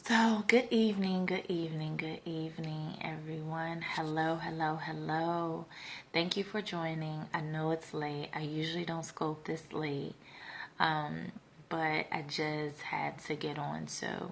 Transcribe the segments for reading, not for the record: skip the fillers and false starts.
So, good evening, good evening, good evening, everyone. Hello, hello, hello. Thank you for joining. I know it's late. I usually don't scope this late, um, but I just had to get on. So,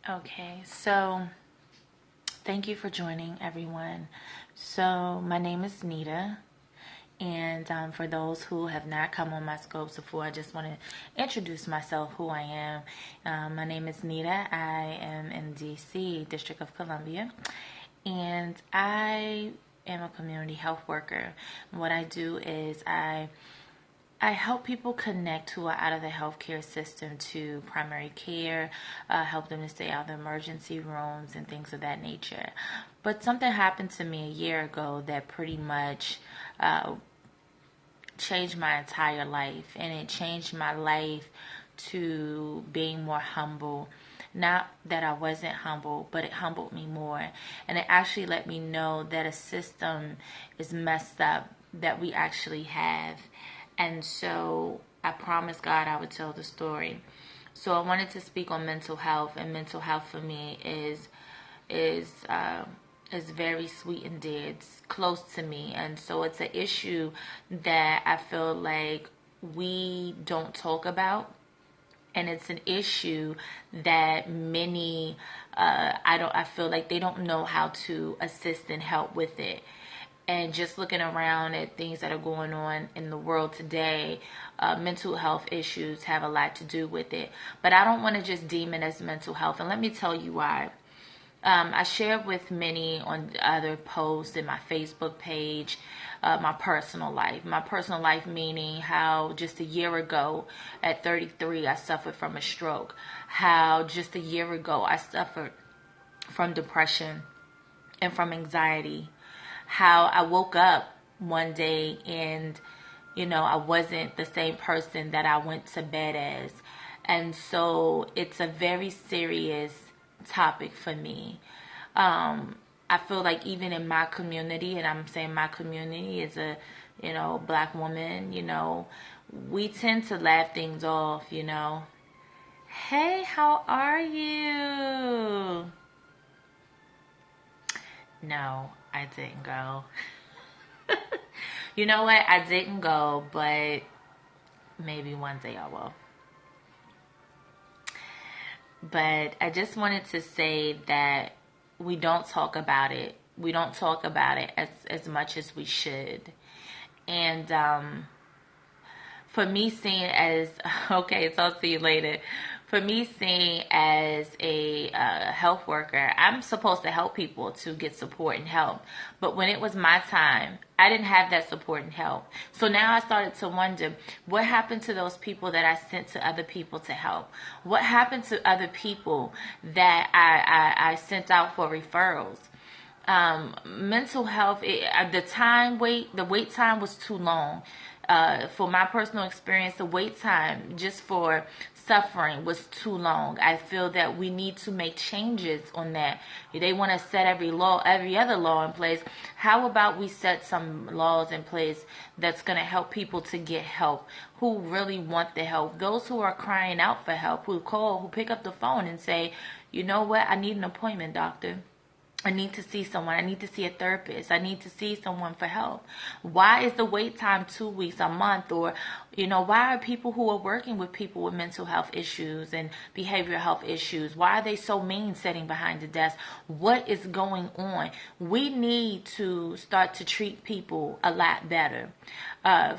okay. So, thank you for joining, everyone. So, my name is Nita. And for those who have not come on my scopes before, I just want to introduce myself, who I am. My name is Nita. I am in DC, District of Columbia, and I am a community health worker. What I do is I help people connect who are out of the healthcare system to primary care, help them to stay out of the emergency rooms and things of that nature. But something happened to me a year ago that pretty much changed my entire life, and it changed my life to being more humble. Not that I wasn't humble, but it humbled me more, and it actually let me know that a system is messed up that we actually have. And so I promised God I would tell the story. So I wanted to speak on mental health, and mental health for me is is very sweet and dear. It's close to me, and so it's an issue that I feel like we don't talk about, and it's an issue that many I feel like they don't know how to assist and help with it. And just looking around at things that are going on in the world today, mental health issues have a lot to do with it. But I don't want to just deem it as mental health, and let me tell you why. I shared with many on other posts in my Facebook page my personal life. My personal life meaning how just a year ago at 33 I suffered from a stroke. How just a year ago I suffered from depression and from anxiety. How I woke up one day and I wasn't the same person that I went to bed as. And so it's a very serious topic for me. I feel like even in my community, and I'm saying my community is a, black woman, we tend to laugh things off. Hey, how are you? No, I didn't go. You know what? I didn't go, but maybe one day I will. But I just wanted to say that we don't talk about it. We don't talk about it as much as we should. And for me, seeing as, okay, so I'll see you later. For me, seeing as a health worker, I'm supposed to help people to get support and help. But when it was my time, I didn't have that support and help. So now I started to wonder, what happened to those people that I sent to other people to help? What happened to other people that I sent out for referrals? Mental health, the wait time was too long. For my personal experience, the wait time just for suffering was too long. I feel that we need to make changes on that. They want to set every other law in place. How about we set some laws in place that's going to help people to get help, who really want the help, those who are crying out for help, who pick up the phone and say, you know what, I need an appointment, doctor. I need to see someone. I need to see a therapist. I need to see someone for help. Why is the wait time 2 weeks, a month? Or, why are people who are working with people with mental health issues and behavioral health issues, why are they so mean sitting behind the desk? What is going on? We need to start to treat people a lot better.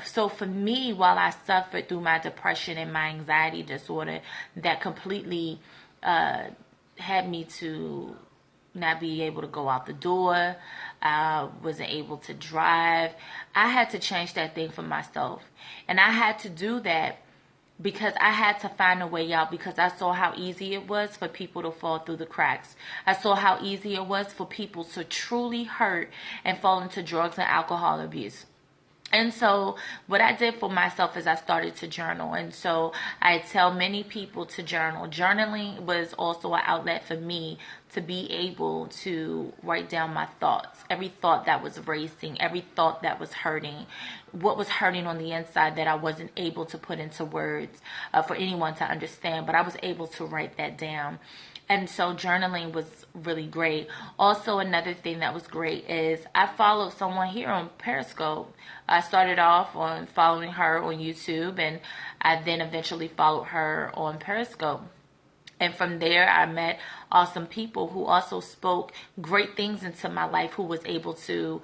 So for me, while I suffered through my depression and my anxiety disorder that completely had me to not be able to go out the door. I wasn't able to drive. I had to change that thing for myself. And I had to do that because I had to find a way out, because I saw how easy it was for people to fall through the cracks. I saw how easy it was for people to truly hurt and fall into drugs and alcohol abuse. And so what I did for myself is I started to journal. And so I tell many people to journal. Journaling was also an outlet for me to be able to write down my thoughts, every thought that was racing, every thought that was hurting, what was hurting on the inside that I wasn't able to put into words for anyone to understand, but I was able to write that down. And so journaling was really great. Also, another thing that was great is I followed someone here on Periscope. I started off on following her on YouTube, and I then eventually followed her on Periscope. And from there, I met awesome people who also spoke great things into my life, who was able to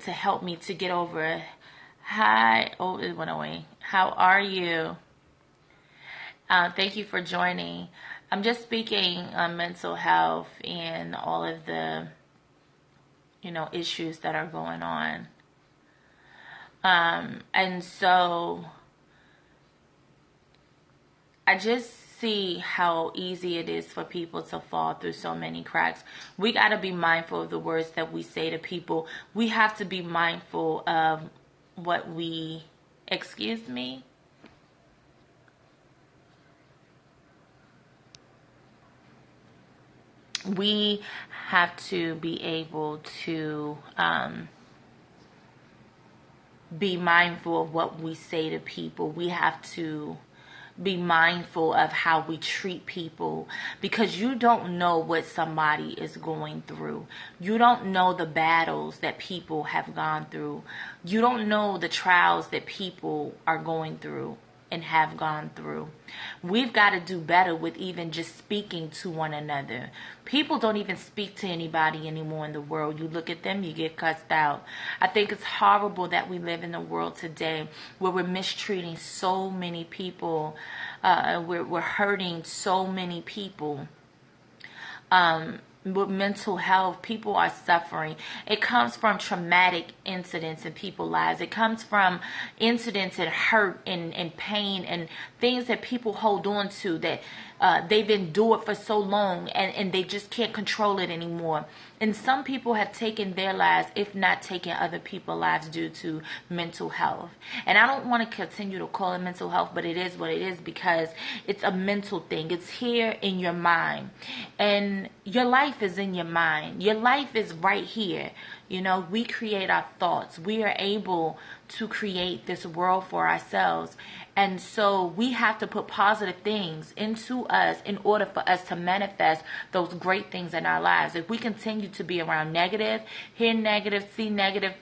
help me to get over. Hi, oh, it went away. How are you? Thank you for joining. I'm just speaking on mental health and all of the, issues that are going on. And so I just see how easy it is for people to fall through so many cracks. We got to be mindful of the words that we say to people. We have to be mindful of what we, excuse me? We have to be able to be mindful of what we say to people. We have to be mindful of how we treat people, because you don't know what somebody is going through. You don't know the battles that people have gone through. You don't know the trials that people are going through and have gone through. We've got to do better with even just speaking to one another. People don't even speak to anybody anymore in the world. You look at them, you get cussed out. I think it's horrible that we live in a world today where we're mistreating so many people. We're hurting so many people. With mental health, people are suffering. It comes from traumatic incidents in people's lives. It comes from incidents and hurt and pain and things that people hold on to that they've endured for so long, and they just can't control it anymore. And some people have taken their lives, if not taken other people's lives, due to mental health. And I don't want to continue to call it mental health, but it is what it is, because it's a mental thing. It's here in your mind. And your life is in your mind. Your life is right here. We create our thoughts. We are able to create this world for ourselves. And so we have to put positive things into us in order for us to manifest those great things in our lives. If we continue to be around negative, hear negative, see negative,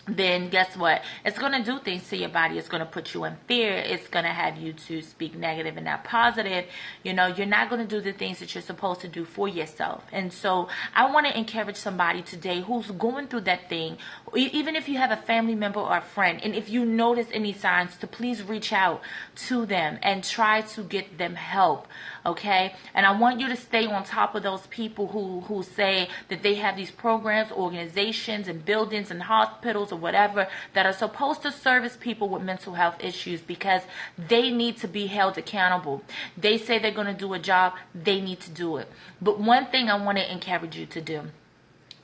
then guess what? It's going to do things to your body. It's going to put you in fear. It's going to have you to speak negative and not positive. You're not going to do the things that you're supposed to do for yourself. And so I want to encourage somebody today who's going through that thing, even if you have a family member or a friend, and if you notice any signs, to please reach out to them and try to get them help. Okay? And I want you to stay on top of those people who say that they have these programs, organizations, and buildings and hospitals or whatever that are supposed to service people with mental health issues, because they need to be held accountable. They say they're going to do a job. They need to do it. But one thing I want to encourage you to do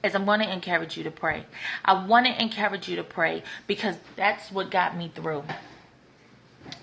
is I'm going to encourage you to pray. I want to encourage you to pray, because that's what got me through.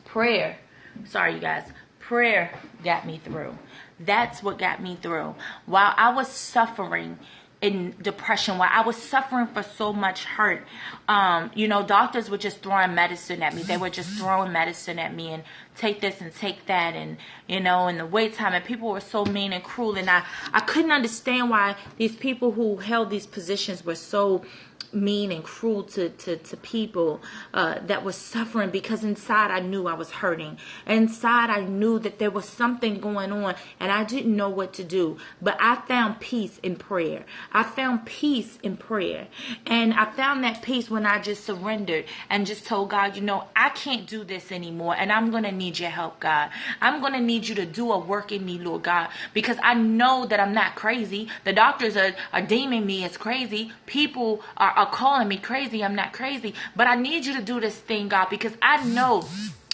Prayer. Sorry, you guys. Prayer got me through. That's what got me through. While I was suffering in depression, while I was suffering for so much hurt, doctors were just throwing medicine at me. They were just throwing medicine at me and take this and take that, and in the wait time, and people were so mean and cruel, and I couldn't understand why these people who held these positions were so mean and cruel to people that was suffering, because inside I knew I was hurting. Inside I knew that there was something going on, and I didn't know what to do. But I found peace in prayer. I found peace in prayer. And I found that peace when I just surrendered and just told God, I can't do this anymore, and I'm going to need your help, God. I'm going to need you to do a work in me, Lord God, because I know that I'm not crazy. The doctors are deeming me as crazy. People are calling me crazy. I'm not crazy, but I need you to do this thing, God, because I know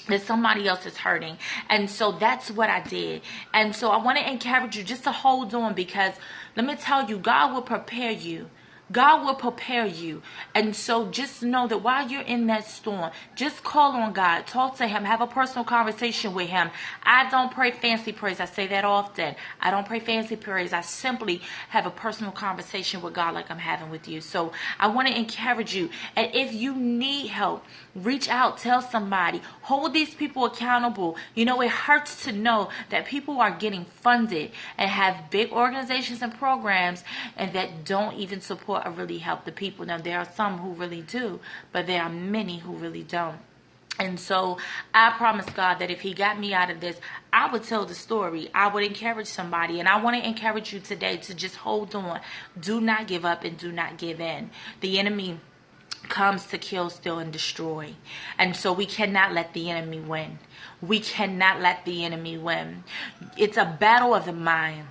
that somebody else is hurting. And so that's what I did. And so I want to encourage you just to hold on, because let me tell you, God will prepare you God will prepare you. And so just know that while you're in that storm, just call on God. Talk to him. Have a personal conversation with him. I don't pray fancy prayers. I say that often. I don't pray fancy prayers. I simply have a personal conversation with God like I'm having with you. So I want to encourage you. And if you need help, reach out. Tell somebody. Hold these people accountable. You know, it hurts to know that people are getting funded and have big organizations and programs and that don't even support or really help the people. Now, there are some who really do, but there are many who really don't. And so I promise God that if he got me out of this, I would tell the story. I would encourage somebody. And I want to encourage you today to just hold on. Do not give up and do not give in. The enemy comes to kill, steal, and destroy. And so we cannot let the enemy win. We cannot let the enemy win. It's a battle of the mind.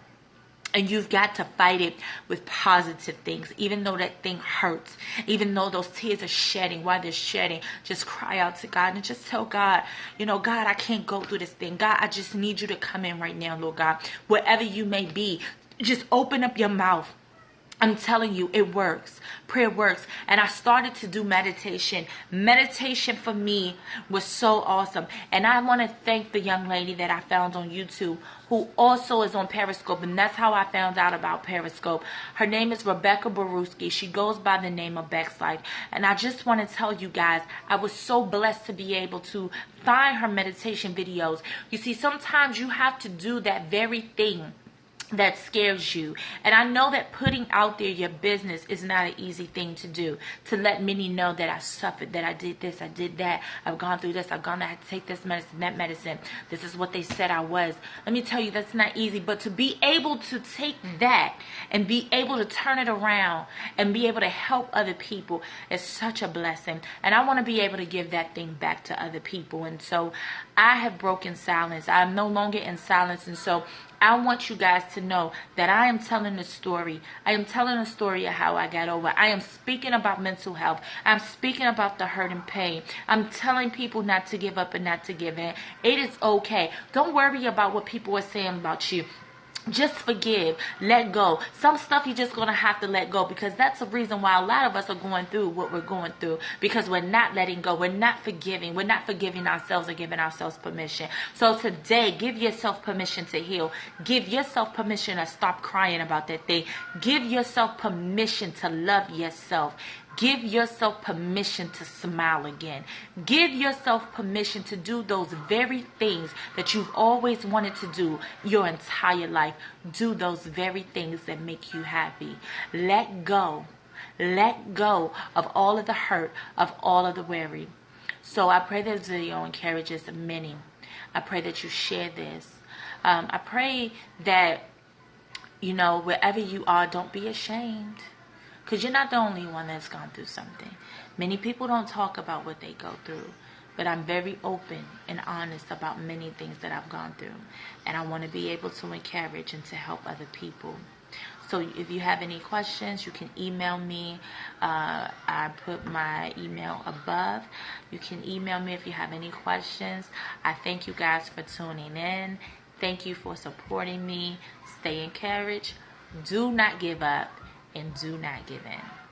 And you've got to fight it with positive things. Even though that thing hurts. Even though those tears are shedding. While they're shedding, just cry out to God. And just tell God, you know, God, I can't go through this thing. God, I just need you to come in right now, Lord God. Wherever you may be, just open up your mouth. I'm telling you, it works. Prayer works. And I started to do meditation. Meditation for me was so awesome. And I want to thank the young lady that I found on YouTube who also is on Periscope. And that's how I found out about Periscope. Her name is Rebecca Baruski. She goes by the name of Beck's Life. And I just want to tell you guys, I was so blessed to be able to find her meditation videos. You see, sometimes you have to do that very thing that scares you. And I know that putting out there your business is not an easy thing to do. To let many know that I suffered, that I did this, I did that, I've gone through this, I had to take this medicine, that medicine. This is what they said I was. Let me tell you, that's not easy. But to be able to take that and be able to turn it around and be able to help other people is such a blessing. And I want to be able to give that thing back to other people. And so I have broken silence. I'm no longer in silence. And so I want you guys to know that I am telling a story. I am telling a story of how I got over. I am speaking about mental health. I'm speaking about the hurt and pain. I'm telling people not to give up and not to give in. It is okay. Don't worry about what people are saying about you. Just forgive, let go. Some stuff you're just going to have to let go, because that's the reason why a lot of us are going through what we're going through, because we're not letting go. We're not forgiving. We're not forgiving ourselves or giving ourselves permission. So today, give yourself permission to heal. Give yourself permission to stop crying about that thing. Give yourself permission to love yourself. Give yourself permission to smile again. Give yourself permission to do those very things that you've always wanted to do your entire life. Do those very things that make you happy. Let go. Let go of all of the hurt, of all of the worry. So I pray this video encourages many. I pray that you share this. I pray that, you know, wherever you are, don't be ashamed. Because you're not the only one that's gone through something. Many people don't talk about what they go through. But I'm very open and honest about many things that I've gone through. And I want to be able to encourage and to help other people. So if you have any questions, you can email me. I put my email above. You can email me if you have any questions. I thank you guys for tuning in. Thank you for supporting me. Stay encouraged. Do not give up. And do not give in.